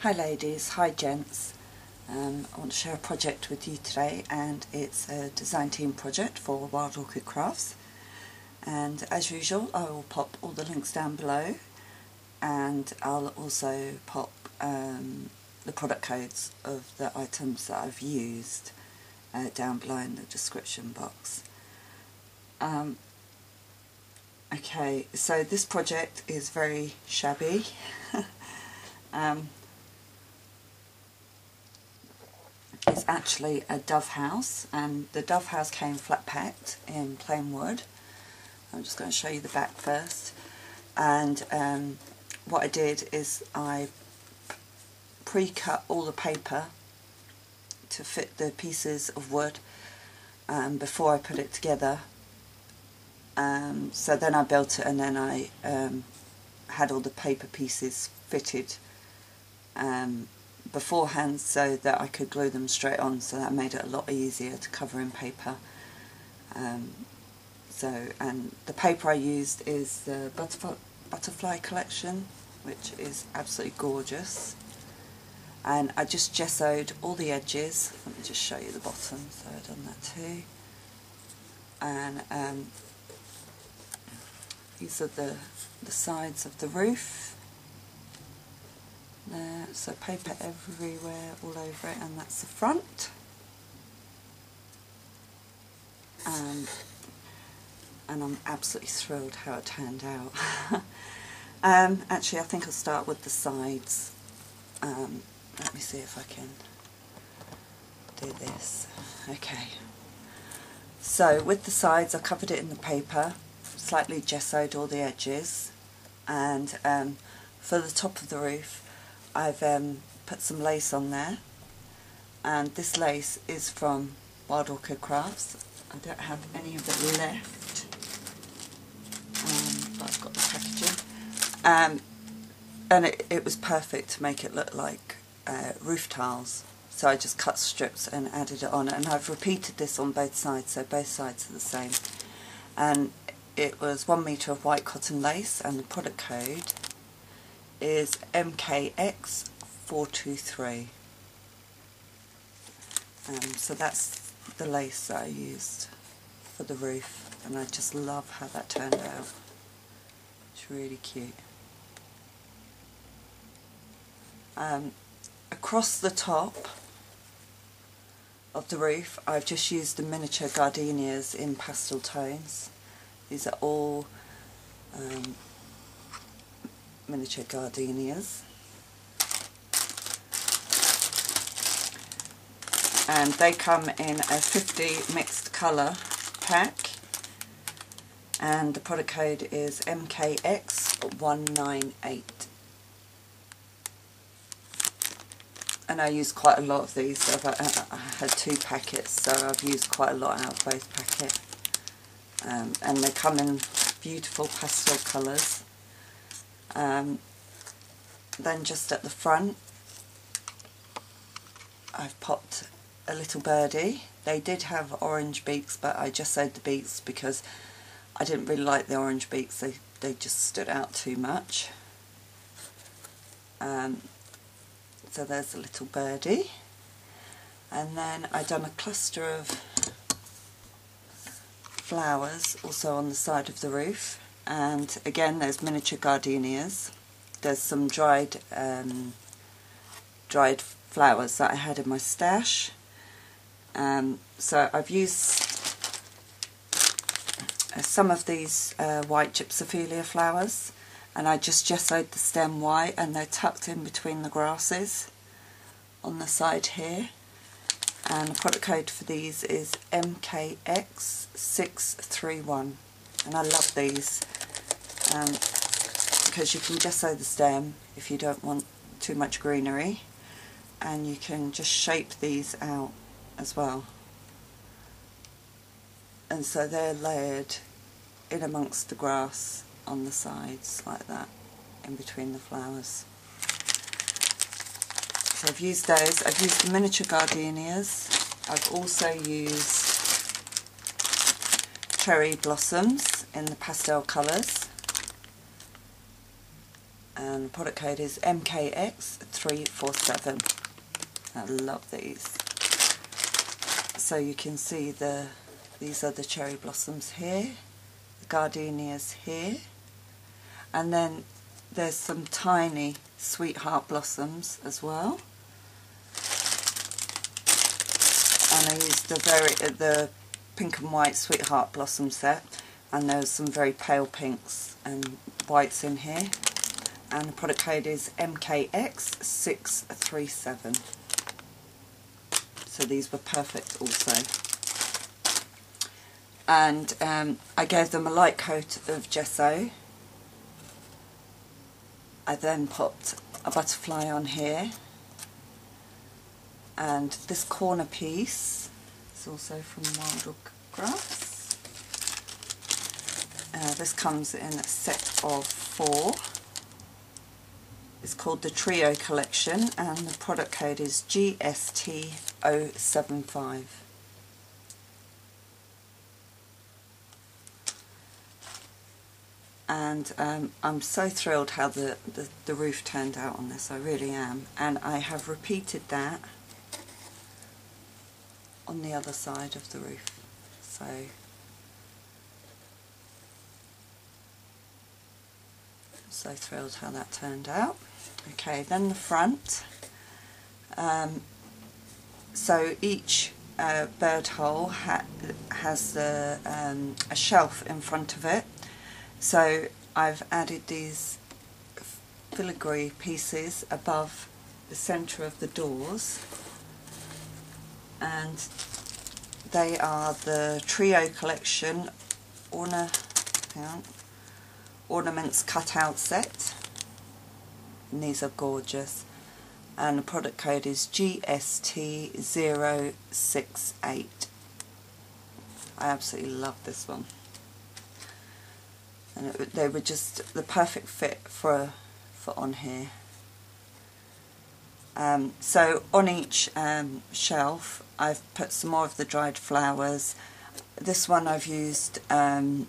Hi ladies, hi gents. I want to share a project with you today, and it's a design team project for Wild Orchid Crafts. And as usual, I will pop all the links down below, and I'll also pop the product codes of the items that I've used down below in the description box. Okay, so this project is very shabby. It's actually a dove house, and the dove house came flat packed in plain wood. I'm just going to show you the back first. And what I did is I pre-cut all the paper to fit the pieces of wood before I put it together. So then I built it, and then I had all the paper pieces fitted beforehand so that I could glue them straight on, so that made it a lot easier to cover in paper. And the paper I used is the butterfly collection, which is absolutely gorgeous. And I just gessoed all the edges. Let me just show you the bottom, so I've done that too. And these are the sides of the roof. There, so paper everywhere, all over it, and that's the front. And I'm absolutely thrilled how it turned out. Actually, I think I'll start with the sides. Let me see if I can do this. Okay. So with the sides, I covered it in the paper, slightly gessoed all the edges, and for the top of the roof, I've put some lace on there, and this lace is from Wild Orchid Crafts. I don't have any of it left, but I've got the packaging, and it was perfect to make it look like roof tiles, so I just cut strips and added it on, and I've repeated this on both sides, so both sides are the same. And it was 1 metre of white cotton lace, and the product code is MKX-423. So that's the lace that I used for the roof, and I just love how that turned out. It's really cute. Across the top of the roof, I've just used the miniature gardenias in pastel tones. These are all miniature gardenias, and they come in a 50 mixed colour pack, and the product code is MKX-198. And I used quite a lot of these, so I had 2 packets, so I've used quite a lot out of both packets. And they come in beautiful pastel colours. Then just at the front, I've popped a little birdie. They did have orange beaks, but I just sewed the beaks because I didn't really like the orange beaks. They just stood out too much. So there's a little birdie. And then I've done a cluster of flowers also on the side of the roof, and again there's miniature gardenias. There's some dried flowers that I had in my stash. So I've used some of these white gypsophila flowers, and I just gessoed the stem white, and they're tucked in between the grasses on the side here. And the product code for these is MKX-631, and I love these because you can gesso the stem if you don't want too much greenery, and you can just shape these out as well. And so they're layered in amongst the grass on the sides like that, in between the flowers. So I've used those. I've used the miniature gardenias. I've also used cherry blossoms in the pastel colours. and the product code is MKX-423. I love these. So you can see these are the cherry blossoms here, the gardenias here, and then there's some tiny sweetheart blossoms as well. And I used the pink and white sweetheart blossom set, and there's some very pale pinks and whites in here, and the product code is MKX-637. So these were perfect also. And I gave them a light coat of gesso. I then popped a butterfly on here, and this corner piece is also from Wild Crafts. This comes in a set of 4. It's called the Trio Collection, and the product code is GST075. And I'm so thrilled how the roof turned out on this, I really am. And I have repeated that on the other side of the roof. So thrilled how that turned out. Okay, then the front. So each bird hole has a shelf in front of it. So I've added these filigree pieces above the centre of the doors, and they are the Trio Collection ornaments cut out set, and these are gorgeous, and the product code is GST068. I absolutely love this one, and they were just the perfect fit for on here. So on each shelf I've put some more of the dried flowers. This one I've used some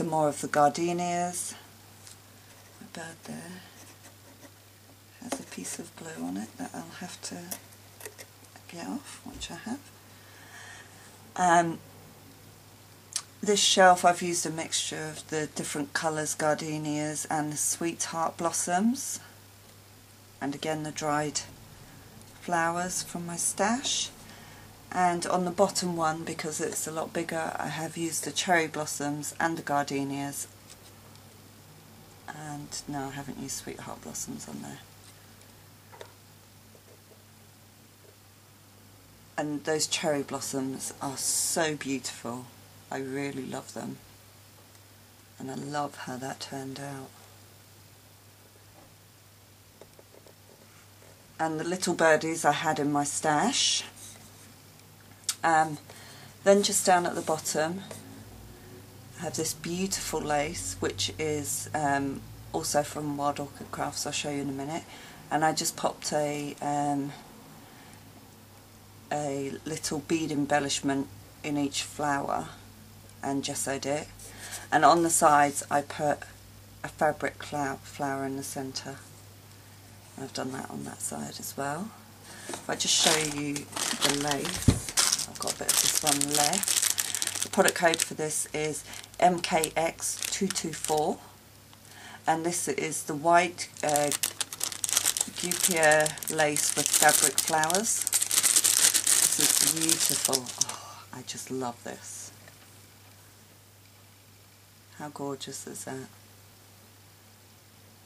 more of the gardenias. My bird there has a piece of glue on it that I'll have to get off, which I have. This shelf I've used a mixture of the different colours, gardenias and the sweetheart blossoms, and again the dried flowers from my stash. And on the bottom one, because it's a lot bigger, I have used the cherry blossoms and the gardenias, and no, I haven't used sweetheart blossoms on there. And those cherry blossoms are so beautiful. I really love them, and I love how that turned out. And the little birdies I had in my stash. Then just down at the bottom I have this beautiful lace, which is also from Wild Orchid Crafts. I'll show you in a minute. And I just popped a little bead embellishment in each flower and gessoed it, and on the sides I put a fabric flower in the centre. I've done that on that side as well. If I just show you the lace, I've got a bit of this one left. The product code for this is MKX-224, and this is the white Guipure lace with fabric flowers. This is beautiful. Oh, I just love this. How gorgeous is that?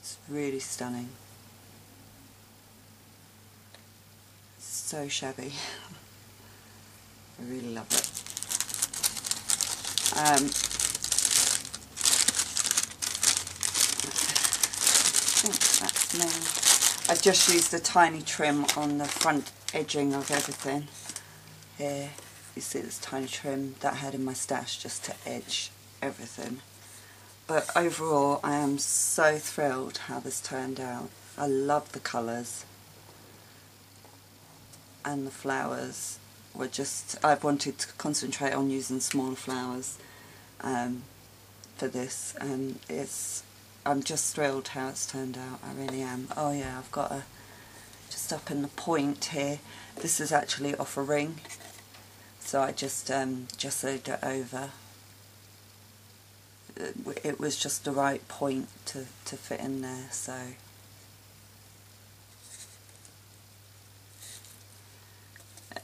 It's really stunning. So shabby. I really love it. I think that's me. I've just used a tiny trim on the front edging of everything. Here, you see this tiny trim that I had in my stash just to edge everything. But overall, I am so thrilled how this turned out. I love the colours, and the flowers were just, I wanted to concentrate on using smaller flowers for this, and it's I'm just thrilled how it's turned out, I really am. Oh yeah, I've got a, just up in the point here, this is actually off a ring, so I just gessoed it over. It was just the right point to fit in there, so.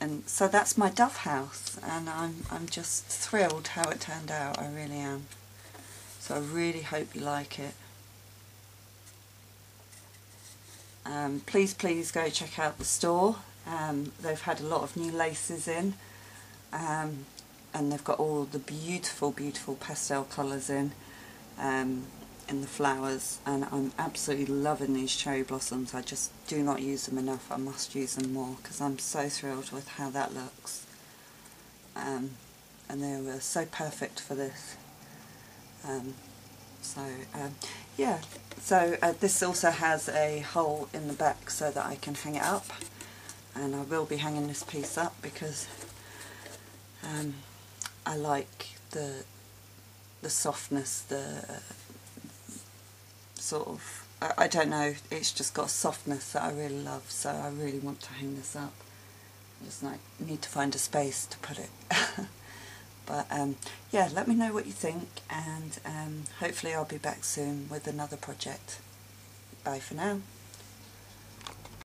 And so that's my dove house, and I'm just thrilled how it turned out, I really am. So I really hope you like it. Please go check out the store. They've had a lot of new laces in, and they've got all the beautiful pastel colours in the flowers, and I'm absolutely loving these cherry blossoms. I just do not use them enough. I must use them more because I'm so thrilled with how that looks, and they were so perfect for this. Yeah, so this also has a hole in the back so that I can hang it up, and I will be hanging this piece up because I like the softness, the sort of, I don't know, it's just got a softness that I really love, so I really want to hang this up. I just need to find a space to put it. But yeah, let me know what you think, and hopefully I'll be back soon with another project. Bye for now.